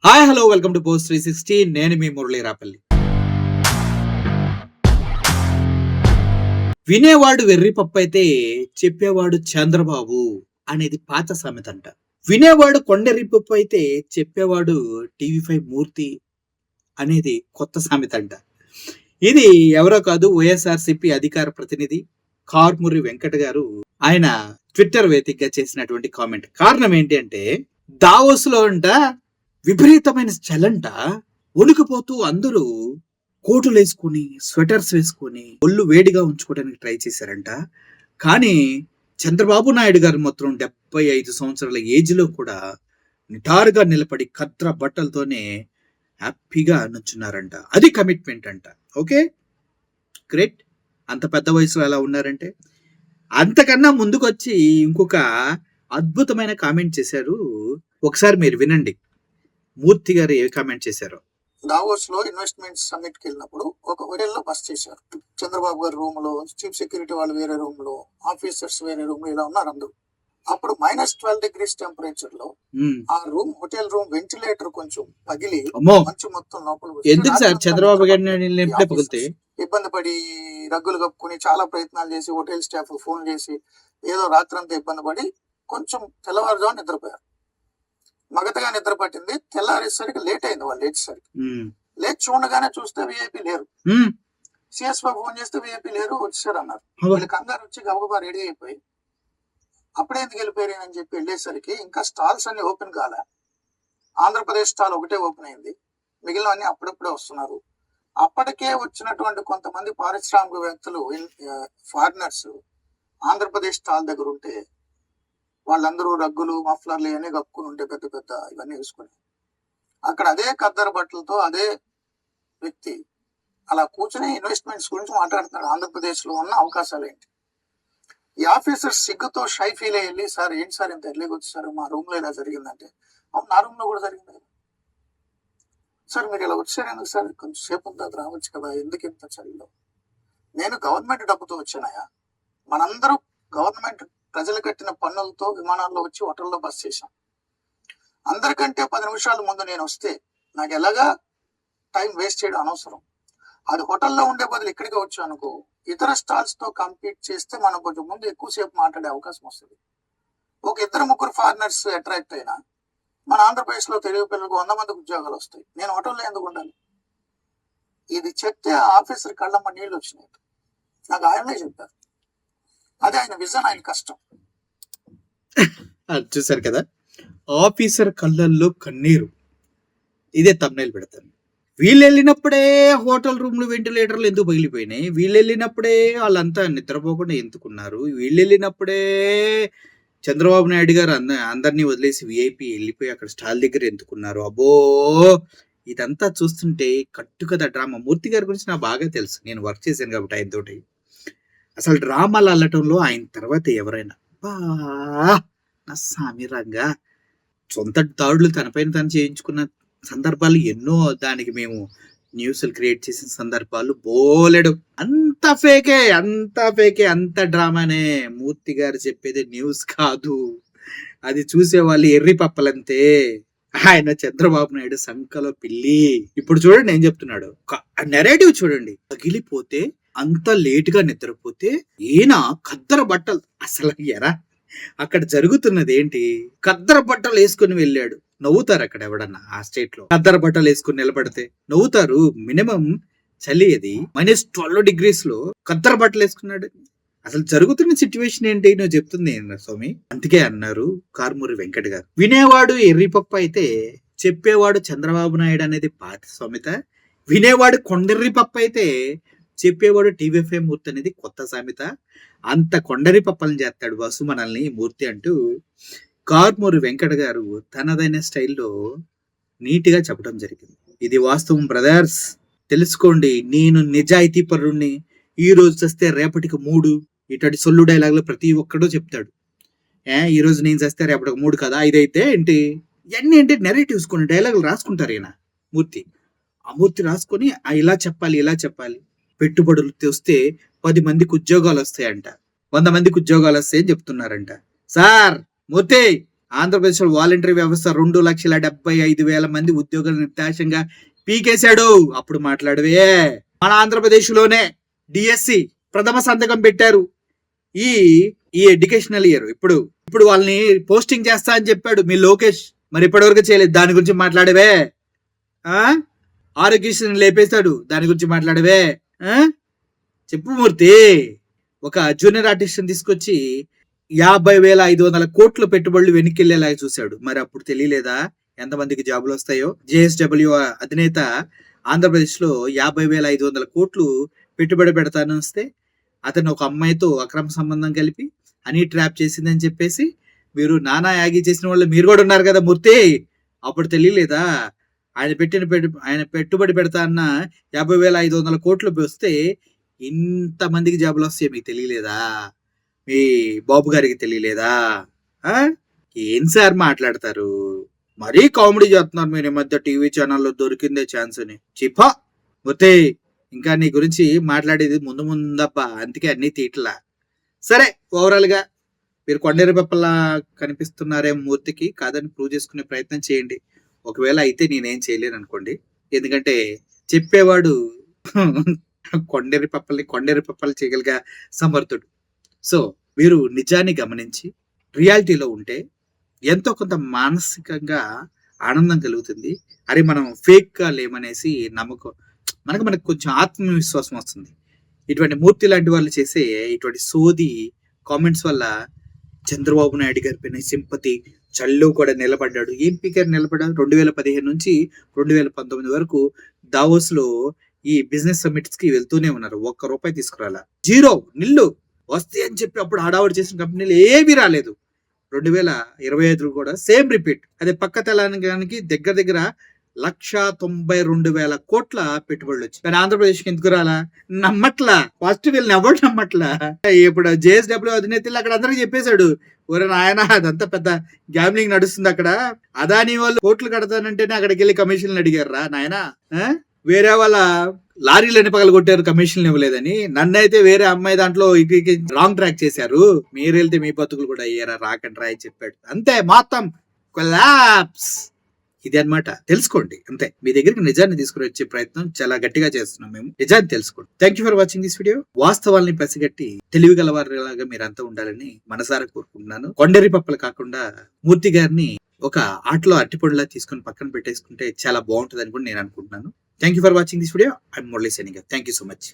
Hi hello welcome to post 360. నేను మీ మురళీ రాపల్లి. వినేవాడు వెర్రి పప్పు అయితే చెప్పేవాడు చంద్రబాబు అనేది పాత సామెత అంట. వినేవాడు కొండెర్రి పప్పు అయితే చెప్పేవాడు టీవీ5 మూర్తి అనేది కొత్త సామెత అంట. ఇది ఎవరో కాదు, వైఎస్ఆర్సీపీ అధికార ప్రతినిధి కారుమూరి వెంకట గారు ఆయన ట్విట్టర్ వేదికగా చేసినటువంటి కామెంట్. కారణం ఏంటి అంటే, దావోస్ లో అంట విపరీతమైన చలంట, వణికిపోతూ అందరూ కోటులు వేసుకుని స్వెటర్స్ వేసుకుని ఒళ్ళు వేడిగా ఉంచుకోవడానికి ట్రై చేశారంట. కానీ చంద్రబాబు నాయుడు గారు మాత్రం 75 సంవత్సరాల ఏజ్ లో కూడా నిటారుగా నిలబడి కద్ర బట్టలతోనే హ్యాపీగా నుంచున్నారంట. అది కమిట్మెంట్ అంట. Okay, great. అంత పెద్ద వయసులో అలా ఉన్నారంటే. అంతకన్నా ముందుకొచ్చి ఇంకొక అద్భుతమైన కామెంట్ చేశారు. ఒకసారి మీరు వినండి, మూర్తి గారు ఏ కామెంట్ చేశారో. దావోస్ లో ఇన్వెస్ట్మెంట్ సమ్మిట్ కి వెళ్ళినప్పుడు ఒక హోటల్ లో బస్ చేశారు. చంద్రబాబు గారి రూమ్ లో, చీఫ్ సెక్యూరిటీ వాళ్ళు వేరే రూమ్ లో, ఆఫీసర్స్ వేరే రూమ్ లో ఇలా ఉన్నారు అందరూ. అప్పుడు -12 degrees టెంపరేచర్ లో ఆ రూమ్, హోటల్ రూమ్ వెంటిలేటర్ కొంచెం పగిలి మంచు మొత్తం లోపల ఎందుకు సార్ చంద్రబాబు గారిని ఇబ్బంది పడి రగ్గులు కప్పుకుని చాలా ప్రయత్నాలు చేసి హోటల్ స్టాఫ్ ఫోన్ చేసి ఏదో రాత్రంతా ఇబ్బంది పడి కొంచెం తెల్లవారుజాము నిద్రపోయారు. మగతగా నిద్ర పట్టింది. తెల్లారేసరికి లేట్ అయింది. వాళ్ళు లేచేసరికి లేచి చూడగానే చూస్తే విఐపి లేరు. సిఎస్ బాబు ఫోన్ చేస్తే విఐపి లేరు, వచ్చారు అన్నారు. వీళ్ళు కంగారు వచ్చి గబగబా రెడీ అయిపోయి అప్పుడే ఎందుకు వెళ్ళిపోయారు అని చెప్పి వెళ్ళేసరికి ఇంకా స్టాల్స్ అన్ని ఓపెన్ కాలే. ఆంధ్రప్రదేశ్ స్టాల్ ఒకటే ఓపెన్ అయింది, మిగిలిన అన్ని అప్పుడప్పుడే వస్తున్నారు. అప్పటికే వచ్చినటువంటి కొంతమంది పారిశ్రామికవేత్తలు, ఫారినర్స్ ఆంధ్రప్రదేశ్ స్టాల్ దగ్గర ఉంటే వాళ్ళందరూ రగ్గులు, మఫ్లర్లు ఇవన్నీ కప్పుకుని ఉంటే పెద్ద పెద్ద ఇవన్నీ వేసుకుని అక్కడ అదే కద్దరు బట్టలతో అదే వ్యక్తి అలా కూర్చొని ఇన్వెస్ట్మెంట్స్ గురించి మాట్లాడుతున్నాడు. ఆంధ్రప్రదేశ్ లో ఉన్న అవకాశాలు ఏంటి? ఈ ఆఫీసర్ సిగ్గుతో షై ఫీల్ అయ్యి, సార్ ఏంటి సార్ ఇంత ఎర్లీగా వచ్చేసారు, మా రూమ్ లో ఇలా జరిగిందంటే, అవును నా రూమ్ లో కూడా జరిగింది కదా సార్, మీరు ఇలా వచ్చారు ఎందుకు సార్, కొంచెం సేపు ఉందా రావచ్చు కదా, ఎందుకు ఇంత చలిలో? నేను గవర్నమెంట్ డబ్బుతో వచ్చానయా, మనందరూ గవర్నమెంట్ ప్రజలు కట్టిన పన్నులతో విమానాల్లో వచ్చి హోటల్లో బస్ చేశాం. అందరికంటే 10 నిమిషాల ముందు నేను వస్తే నాకు ఎలాగా టైం వేస్ట్ చేయడం అనవసరం. అది హోటల్లో ఉండే బదులు ఇక్కడికి వచ్చాను అనుకో, ఇతర స్టాల్స్ తో కంపీట్ చేస్తే మనం కొంచెం ముందు ఎక్కువసేపు మాట్లాడే అవకాశం వస్తుంది. ఒక 2-3 ఫారినర్స్ అట్రాక్ట్ అయినా మన ఆంధ్రప్రదేశ్ లో తెలుగు పిల్లలకు 100 మందికి ఉద్యోగాలు వస్తాయి. నేను హోటల్లో ఎందుకు ఉండాలి? ఇది చెప్తే ఆఫీసర్ కళ్ళమ్మ నీళ్ళు వచ్చినాయి. నాకు ఆయనే చెప్పారు. అదే ఆయన విజన్, ఆయన కష్టం. చూసారు కదా, ఆఫీసర్ కళ్ళల్లో కన్నీరు. ఇదే తమ్నైల్ పెడతాను. వీళ్ళు వెళ్ళినప్పుడే హోటల్ రూమ్లు వెంటిలేటర్లు ఎందుకు పగిలిపోయినాయి, వీళ్ళు వెళ్ళినప్పుడే వాళ్ళంతా నిద్రపోకుండా ఎందుకున్నారు, వీళ్ళు వెళ్ళినప్పుడే చంద్రబాబు నాయుడు గారు అందరినీ వదిలేసి విఐపి వెళ్ళిపోయి అక్కడ స్టాల్ దగ్గర ఎందుకున్నారు. అబ్బో, ఇదంతా చూస్తుంటే కట్టుకథ డ్రామా. మూర్తి గారి గురించి నాకు బాగా తెలుసు, నేను వర్క్ చేశాను కాబట్టి ఆయనతోటి. అసలు డ్రామాలు అల్లటంలో ఆయన తర్వాత ఎవరైనా నా సామిరంగా సొంత దాడులు తనపైన తను చేయించుకున్న సందర్భాలు ఎన్నో. దానికి మేము న్యూస్లు క్రియేట్ చేసిన సందర్భాలు బోలెడు. అంత ఫేకే, అంత డ్రామానే. మూర్తి గారు చెప్పేది న్యూస్ కాదు, అది చూసేవాళ్ళు ఎర్రి పప్పలంతే. ఆయన చంద్రబాబు నాయుడు సంకలో పిల్లి. ఇప్పుడు చూడండి ఏం చెప్తున్నాడు, నెరేటివ్ చూడండి. పగిలిపోతే అంత లేట్ గా నిద్రపోతే ఈయన కద్దర బట్టలు. అసలు ఎరా అక్కడ జరుగుతున్నది ఏంటి? కద్దర బట్టలు వేసుకుని వెళ్ళాడు. నవ్వుతారు అక్కడ ఎవడన్నా ఆ స్టేట్ లో కద్దర బట్టలు వేసుకుని నిలబడితే నవ్వుతారు. మినిమం చలి అది -12 degrees లో కద్దర బట్టలు వేసుకున్నాడు. అసలు జరుగుతున్న సిచ్యువేషన్ ఏంటి నువ్వు చెప్తుంది స్వామి. అందుకే అన్నారు కారుమూరి వెంకట గారు, వినేవాడు ఎర్రిపప్పు అయితే చెప్పేవాడు చంద్రబాబు నాయుడు అనేది పాత సామెత. వినేవాడు కొండెర్రి పప్పు అయితే చెప్పేవాడు టీవీ5 మూర్తి అనేది కొత్త సామెత. అంత కొండరి పప్పలను చేస్తాడు వసు మనల్ని మూర్తి అంటూ కారుమూరి వెంకట గారు తనదైన స్టైల్లో నీట్గా చెప్పడం జరిగింది. ఇది వాస్తవం బ్రదర్స్, తెలుసుకోండి. నేను నిజాయితీ పరుణ్ణి. ఈ రోజు చస్తే రేపటికి 3 ఇటటి సొల్లు డైలాగులు ప్రతి ఒక్కడూ చెప్తాడు. ఈ రోజు నేను చస్తే రేపటికి 3 కదా, 5 అయితే ఏంటి, ఇవన్నీ ఏంటి నెరేటివ్స్, కొన్ని డైలాగులు రాసుకుంటారు ఈయన మూర్తి. ఆ మూర్తి రాసుకొని ఇలా చెప్పాలి. పెట్టుబడులు తెస్తే 10 మందికి ఉద్యోగాలు వస్తాయంట, 100 మందికి ఉద్యోగాలు వస్తాయని చెప్తున్నారంట. సార్ మూర్తి ఆంధ్రప్రదేశ్ వాలంటరీ వ్యవస్థ 2,75,000 మంది ఉద్యోగులు నిర్దాక్షంగా పీకేశాడు. అప్పుడు మాట్లాడవే. మన ఆంధ్రప్రదేశ్ లోనే డిఎస్సి ప్రథమ సంతకం పెట్టారు ఈ ఈ ఎడ్యుకేషనల్ ఇయర్. ఇప్పుడు వాళ్ళని పోస్టింగ్ చేస్తా అని చెప్పాడు మీ లోకేష్. మరి ఇప్పటివరకు చేయలేదు. దాని గురించి మాట్లాడవే. ఆరోగ్యశ్రీని లేపేశాడు. దాని గురించి మాట్లాడవే. చెప్పు మూర్తి. ఒక జూనియర్ ఆర్టిస్ట్ తీసుకొచ్చి 50,500 కోట్ల పెట్టుబడులు వెనక్కిళ్లేలాగా చూశాడు. మరి అప్పుడు తెలియలేదా ఎంతమందికి జాబులు వస్తాయో? జేఎస్డబ్ల్యూ అధినేత ఆంధ్రప్రదేశ్ లో 50,500 కోట్లు పెట్టుబడి పెడతాను వస్తే అతను ఒక అమ్మాయితో అక్రమ సంబంధం కలిపి హనీ ట్రాప్ చేసిందని చెప్పేసి మీరు నానా యాగి చేసిన వాళ్ళు మీరు కూడా ఉన్నారు కదా మూర్తి. అప్పుడు తెలియలేదా? ఆయన పెట్టుబడి పెడతా అన్న 50,500 కోట్లు వస్తే ఇంతమందికి జాబులు వస్తాయి మీకు తెలియలేదా? మీ బాబు గారికి తెలియలేదా? ఏం సార్ మాట్లాడతారు? మరీ కామెడీ చేస్తున్నారు మీరు ఈ మధ్య టీవీ ఛానల్లో. దొరికిందే ఛాన్స్ అని చిపా పోతే. ఇంకా నీ గురించి మాట్లాడేది ముందబ్బా. అందుకే అన్ని తీట్లా. సరే, ఓవరాల్ గా మీరు కొండేరు పప్పలా కనిపిస్తున్నారే మూర్తికి. కాదని ప్రూవ్ చేసుకునే ప్రయత్నం చేయండి. ఒకవేళ అయితే నేనేం చేయలేను అనుకోండి. ఎందుకంటే చెప్పేవాడు కొండేరు పప్పలు చేయగలిగా సమర్థుడు. సో మీరు నిజాన్ని గమనించి రియాలిటీలో ఉంటే ఎంతో కొంత మానసికంగా ఆనందం కలుగుతుంది. అరే మనం ఫేక్ గా లేమనేసి నమ్మకం మనకు కొంచెం ఆత్మవిశ్వాసం వస్తుంది. ఇటువంటి మూర్తి లాంటి వాళ్ళు చేసే ఇటువంటి సోది కామెంట్స్ వల్ల చంద్రబాబు నాయుడు గారి పైన సింపతి చల్లు కూడా నిలబడ్డాడు. ఏం పీకర్ నిలబడ్డాడు? 2015 నుంచి 2019 వరకు దావోస్ లో ఈ బిజినెస్ సమ్మిట్స్ కి వెళ్తూనే ఉన్నారు. ₹1 తీసుకురాలా. జీరో నిల్లు వస్తాయి అని చెప్పి అప్పుడు హడావుడి చేసిన కంపెనీలు ఏమీ రాలేదు. 2025 కూడా సేమ్ రిపీట్. అదే పక్క తెలంగాణకి దగ్గర 1,92,000 కోట్ల పెట్టుబడులు వచ్చి కానీ ఆంధ్రప్రదేశ్కి ఎందుకు రాలా? నమ్మట్లా. ఫస్ట్ వీళ్ళని ఎవరు నమ్మట్లా. ఇప్పుడు జేఎస్డబ్ల్యూ అధినేతలు అక్కడ అందరికి చెప్పేశాడు, ఒరే నాయన అదంతా పెద్ద గ్యామ్లింగ్ నడుస్తుంది అక్కడ. అదాని వాళ్ళు కోట్లు కడతానంటేనే అక్కడికి వెళ్ళి కమిషన్లు అడిగారు రా నాయన. వేరే వాళ్ళ లారీలని పగల కొట్టారు కమిషన్లు ఇవ్వలేదని. నన్నైతే వేరే అమ్మాయి దాంట్లో రాంగ్ ట్రాక్ చేశారు. మీరు వెళ్తే మీ బతుకులు కూడా అయ్యారా రాకండి రా అని చెప్పాడు. అంతే, మొత్తం కొలాప్స్. ఇది అన్నమాట. తెలుసుకోండి అంతే. మీ దగ్గరికి నిజాన్ని తీసుకుని వచ్చే ప్రయత్నం చాలా గట్టిగా చేస్తున్నాం మేము. నిజాన్ని తెలుసుకోండి. Thank you for watching this video. వాస్తవాల్ని పసిగట్టి తెలివి గలవారిలాగా మీరంతా ఉండాలని మనసారా కోరుకుంటున్నాను. కొండరి పప్పలు కాకుండా మూర్తి గారిని ఒక ఆటలో అట్టిపొడిలా తీసుకుని పక్కన పెట్టేసుకుంటే చాలా బాగుంటుంది అని కూడా నేను అనుకుంటున్నాను. Thank you for watching this video. I'm Murali signing off. Thank you so much.